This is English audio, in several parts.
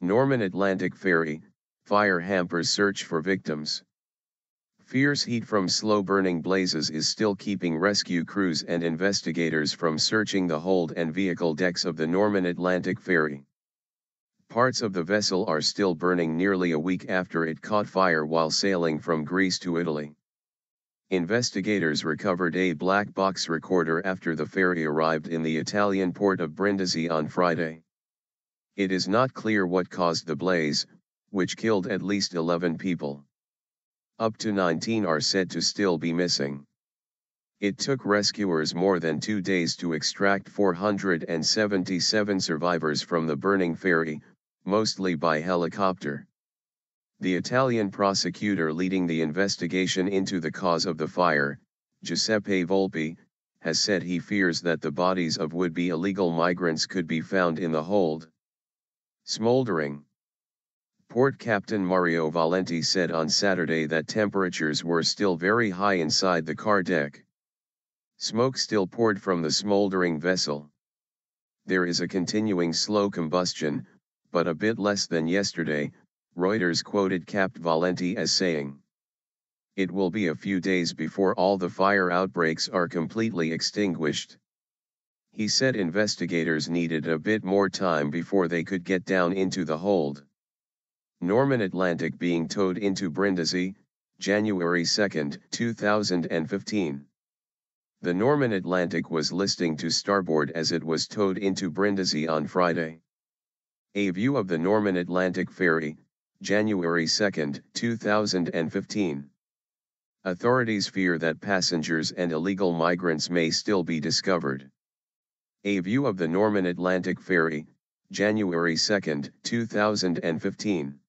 Norman Atlantic ferry, fire hampers search for victims. Fierce heat from slow-burning blazes is still keeping rescue crews and investigators from searching the hold and vehicle decks of the Norman Atlantic ferry. Parts of the vessel are still burning nearly a week after it caught fire while sailing from Greece to Italy. Investigators recovered a black box recorder after the ferry arrived in the Italian port of Brindisi on Friday. It is not clear what caused the blaze, which killed at least 11 people. Up to 19 are said to still be missing. It took rescuers more than 2 days to extract 477 survivors from the burning ferry, mostly by helicopter. The Italian prosecutor leading the investigation into the cause of the fire, Giuseppe Volpe, has said he fears that the bodies of would-be illegal migrants could be found in the hold. Smoldering. Port Captain Mario Valenti said on Saturday that temperatures were still very high inside the car deck. Smoke still poured from the smoldering vessel. There is a continuing slow combustion, but a bit less than yesterday, Reuters quoted Capt. Valenti as saying. It will be a few days before all the fire outbreaks are completely extinguished. He said investigators needed a bit more time before they could get down into the hold. Norman Atlantic being towed into Brindisi, January 2, 2015. The Norman Atlantic was listing to starboard as it was towed into Brindisi on Friday. A view of the Norman Atlantic ferry, January 2, 2015. Authorities fear that passengers and illegal migrants may still be discovered. A view of the Norman Atlantic ferry, January 2, 2015.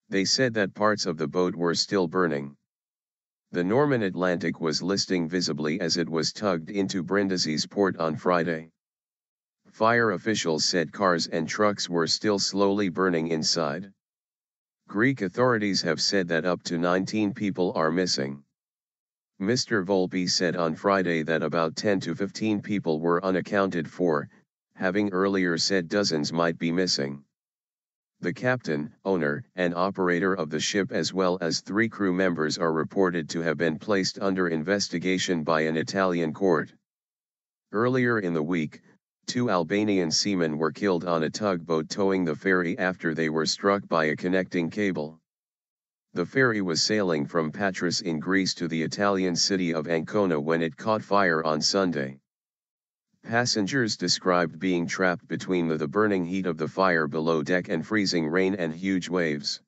They said that parts of the boat were still burning. The Norman Atlantic was listing visibly as it was tugged into Brindisi's port on Friday. Fire officials said cars and trucks were still slowly burning inside. Greek authorities have said that up to 19 people are missing. Mr. Volpe said on Friday that about 10 to 15 people were unaccounted for, having earlier said dozens might be missing. The captain, owner, and operator of the ship as well as 3 crew members are reported to have been placed under investigation by an Italian court. Earlier in the week, 2 Albanian seamen were killed on a tugboat towing the ferry after they were struck by a connecting cable. The ferry was sailing from Patras in Greece to the Italian city of Ancona when it caught fire on Sunday. Passengers described being trapped between the burning heat of the fire below deck and freezing rain and huge waves.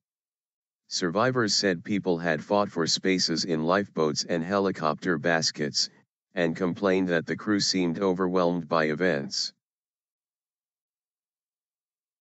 Survivors said people had fought for spaces in lifeboats and helicopter baskets, and complained that the crew seemed overwhelmed by events.